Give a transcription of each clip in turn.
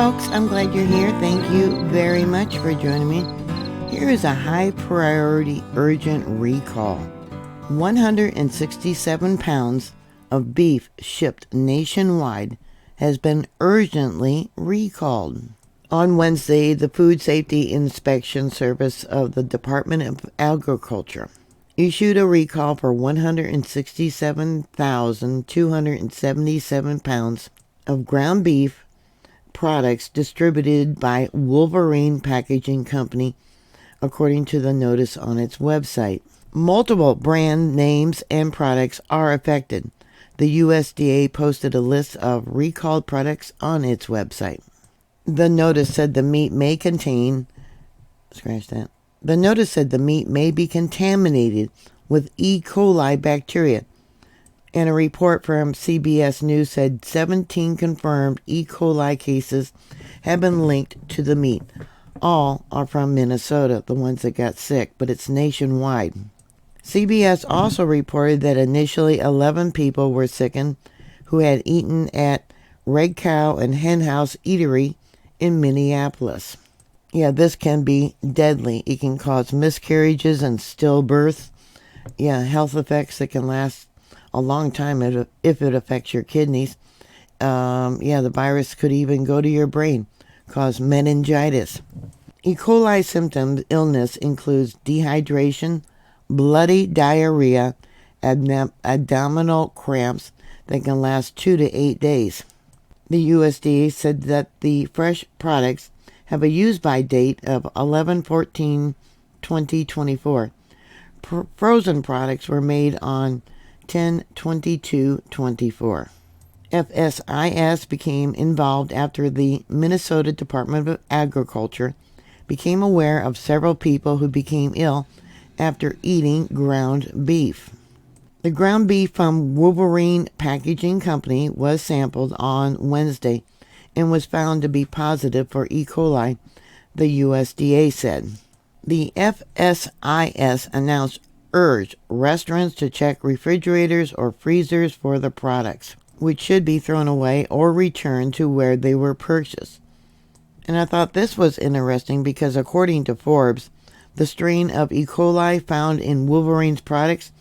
folks, I'm glad you're here. Thank you very much for joining me. Here is a high priority urgent recall. 167 pounds of beef shipped nationwide has been urgently recalled. On Wednesday, the Food Safety Inspection Service of the Department of Agriculture issued a recall for 167,277 pounds of ground beef products distributed by Wolverine Packaging Company, according to the notice on its website. Multiple brand names and products are affected. The USDA posted a list of recalled products on its website. The notice said the meat may contain, The notice said the meat may be contaminated with E. coli bacteria. And a report from CBS News said 17 confirmed E. coli cases have been linked to the meat. All are from Minnesota, the ones that got sick, but it's nationwide. CBS also reported that initially 11 people were sickened who had eaten at Red Cow and Hen House Eatery in Minneapolis. Yeah, this can be deadly. It can cause miscarriages and stillbirth. Yeah, health effects that can last a long time if it affects your kidneys. The virus could even go to your brain, cause meningitis. E. coli symptoms illness includes dehydration, bloody diarrhea, abdominal cramps that can last 2 to 8 days. The USDA said that the fresh products have a use-by date of 11/14/2024. Frozen products were made on 10/22/24. FSIS became involved after the Minnesota Department of Agriculture became aware of several people who became ill after eating ground beef. The ground beef from Wolverine Packaging Company was sampled on Wednesday and was found to be positive for E. coli, the USDA said. The FSIS urged restaurants to check refrigerators or freezers for the products, which should be thrown away or returned to where they were purchased. And I thought this was interesting because according to Forbes, the strain of E. coli found in Wolverine's products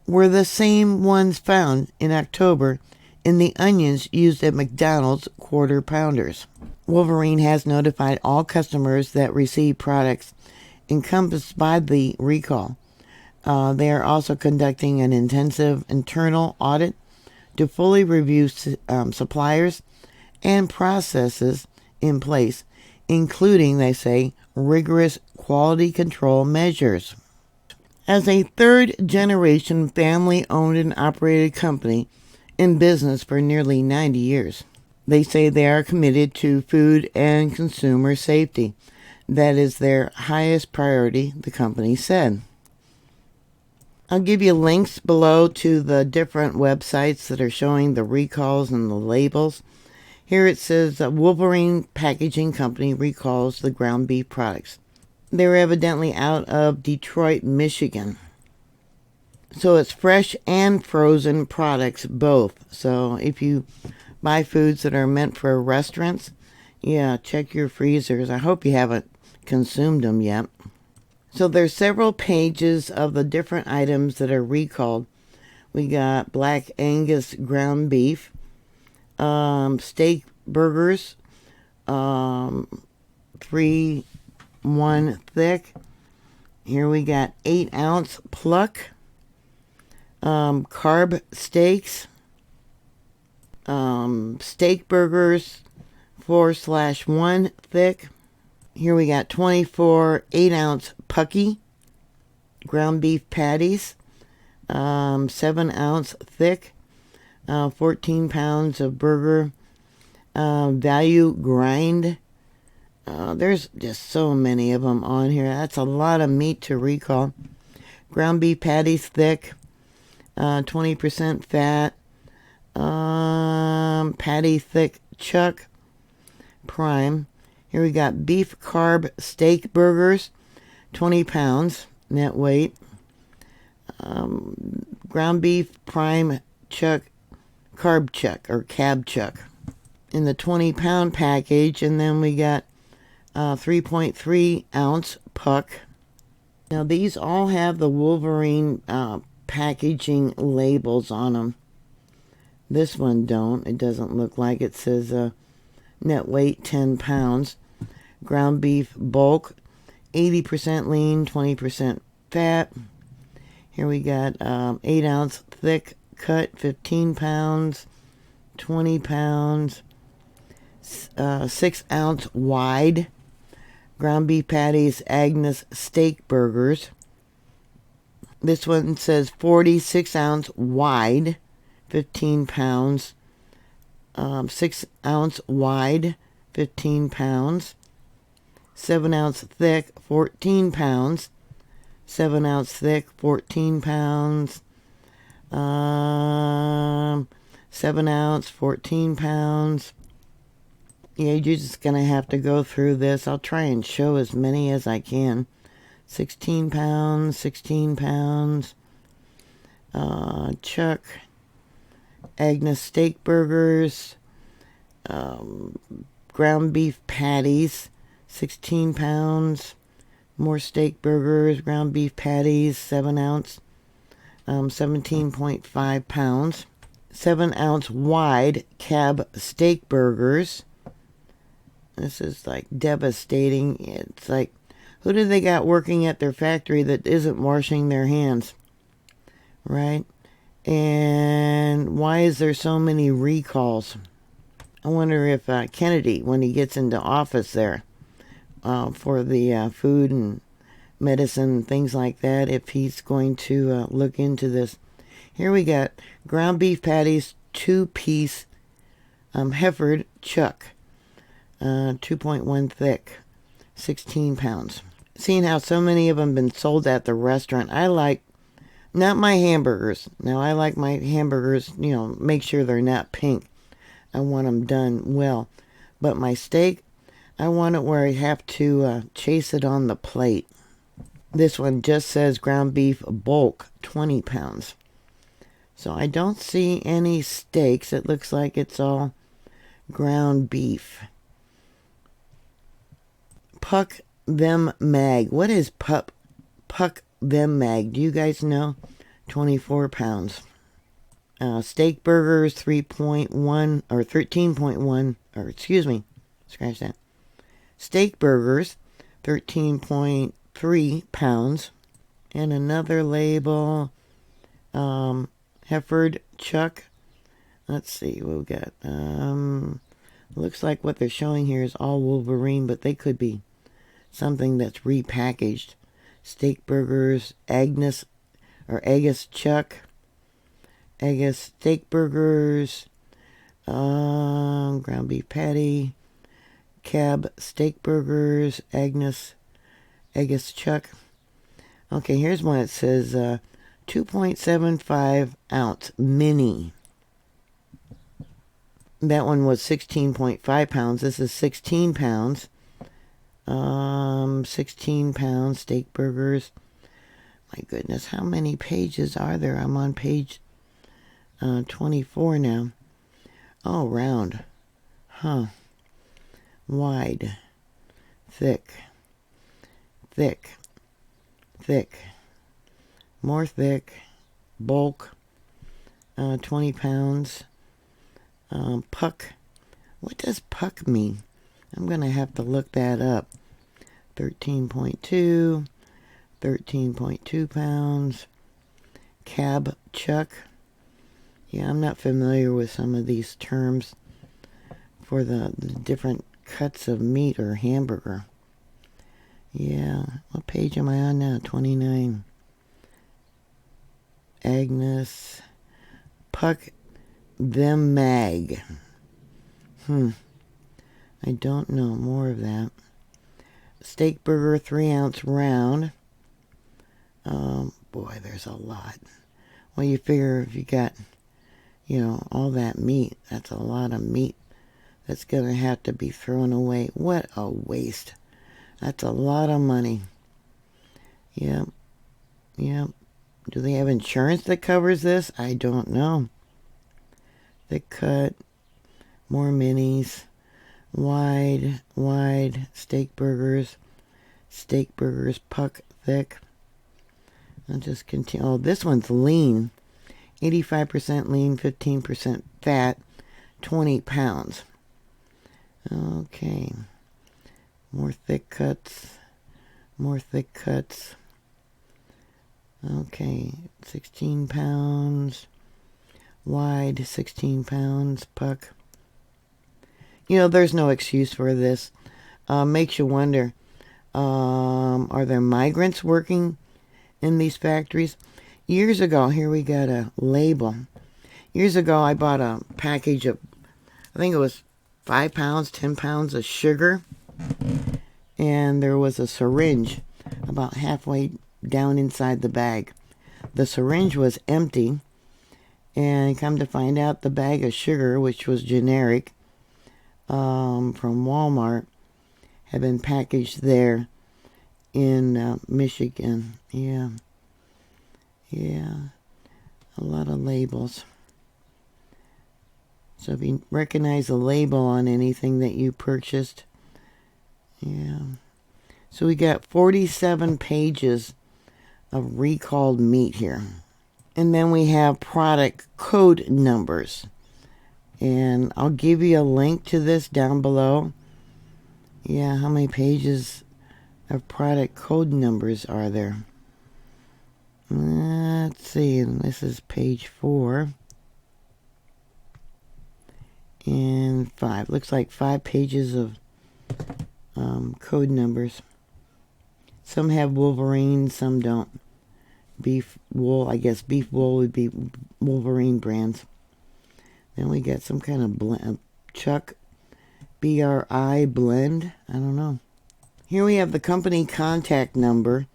were the same ones found in October in the onions used at McDonald's Quarter Pounders. Wolverine has notified all customers that receive products encompassed by the recall. They are also conducting an intensive internal audit to fully review suppliers and processes in place, including, they say, rigorous quality control measures. As a third-generation family-owned and operated company in business for nearly 90 years, they say they are committed to food and consumer safety. That is their highest priority, the company said. I'll give you links below to the different websites that are showing the recalls and the labels. Here it says that Wolverine Packaging Company recalls the ground beef products. They're evidently out of Detroit, Michigan. So it's fresh and frozen products, both. So if you buy foods that are meant for restaurants, check your freezers. I hope you haven't consumed them yet. So there's several pages of the different items that are recalled. We got Black Angus ground beef, steak burgers, 3-1 thick. Here we got 8-ounce pluck, carb steaks, steak burgers 4/1 thick. Here we got 24 8-ounce pucky ground beef patties, 7-ounce thick, 14 pounds of burger value grind. There's just so many of them on here. That's a lot of meat to recall. Ground beef patties thick, 20% fat, patty thick chuck prime. Here we got beef carb steak burgers, 20 pounds net weight. Ground beef prime chuck, carb chuck or cab chuck. in the 20-pound package. And then we got 3.3 ounce puck. Now these all have the Wolverine packaging labels on them. This one don't. It doesn't look like it. Says net weight 10 pounds. Ground beef bulk 80% lean, 20% fat. Here we got 8 ounce thick cut, 15 pounds, 20 pounds, 6 ounce wide. Ground beef patties, Agnes steak burgers. This one says 46 ounce wide, 15 pounds. 6 ounce wide, 15 pounds. 7 ounce thick, 14 pounds. 7 ounce thick, 14 pounds. 7 ounce, 14 pounds. Yeah, you're just going to have to go through this. I'll try and show as many as I can. 16 pounds, 16 pounds. Chuck. Agnes steak burgers. Ground beef patties, 16 pounds. More steak burgers, ground beef patties, 7 ounce. 17.5 pounds. 7 ounce wide cab steak burgers. This is like devastating. It's like, who do they got working at their factory that isn't washing their hands? Right? And why is there so many recalls? I wonder if Kennedy, when he gets into office there, for the food and medicine and things like that, if he's going to look into this. Here we got ground beef patties, 2-piece Hefford Chuck. 2.1 thick, 16 pounds. Seeing how so many of them been sold at the restaurant, I like, not my hamburgers. Now, I like my hamburgers, make sure they're not pink. I want them done well. But my steak, I want it where I have to chase it on the plate. This one just says ground beef bulk, 20 pounds. So I don't see any steaks. It looks like it's all ground beef. Puck them mag. What is puck them mag? Do you guys know? 24 pounds. Steak burgers, 3.1 or 13.1, or excuse me, scratch that. Steak burgers, 13.3 pounds. And another label, Hefford Chuck. Let's see what we got. Looks like what they're showing here is all Wolverine, but they could be something that's repackaged. Steak burgers, Agnes Chuck. Agnes steak burgers. Ground beef patty. Cab steak burgers. Agnes Chuck. Okay, here's one that says 2.75 ounce mini. That one was 16.5 pounds. This is 16 pounds. 16 pounds steak burgers. My goodness, how many pages are there? I'm on page 24 now. Oh, round. Huh. Wide. Thick. Thick. Thick. More thick. Bulk. 20 pounds. Puck. What does puck mean? I'm going to have to look that up. 13.2. 13.2 pounds. Cab Chuck. Yeah, I'm not familiar with some of these terms for the different cuts of meat or hamburger. Yeah, what page am I on now? 29. Agnes. Puck them mag. I don't know more of that. Steak burger, 3 ounce round. Boy, there's a lot. Well, you figure if you got, all that meat, that's a lot of meat that's going to have to be thrown away. What a waste. That's a lot of money. Yep. Do they have insurance that covers this? I don't know. Thick cut. More minis. Wide, steak burgers, puck thick. I'll just continue. Oh, this one's lean. 85% lean, 15% fat, 20 pounds. Okay. More thick cuts. Okay, 16 pounds. Wide, 16 pounds, puck. You know, there's no excuse for this. Makes you wonder, are there migrants working in these factories? Years ago, here we got a label. Years ago, I bought a package of, I think it was 5 pounds, 10 pounds of sugar. And there was a syringe about halfway down inside the bag. The syringe was empty. And come to find out, the bag of sugar, which was generic, from Walmart, had been packaged there in Michigan. Yeah, a lot of labels. So if you recognize a label on anything that you purchased, yeah. So we got 47 pages of recalled meat here. And then we have product code numbers. And I'll give you a link to this down below. Yeah, how many pages of product code numbers are there? Let's see, and this is page 4. And 5. Looks like 5 pages of code numbers. Some have Wolverine, some don't. Beef wool, I guess beef wool would be Wolverine brands. Then we got some kind of blend, Chuck BRI blend. I don't know. Here we have the company contact number,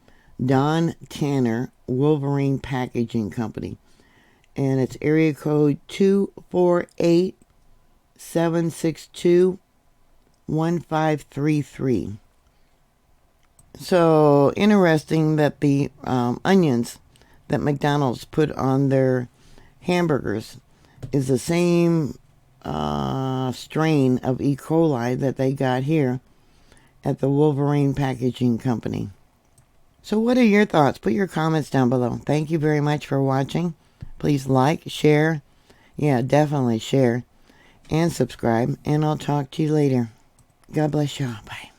Don Tanner, Wolverine Packaging Company. And it's area code 248-762-1533. So interesting that the onions that McDonald's put on their hamburgers is the same strain of E. coli that they got here at the Wolverine Packaging Company. So what are your thoughts? Put your comments down below. Thank you very much for watching. Please like, share. Yeah, definitely share. And subscribe. And I'll talk to you later. God bless y'all. Bye.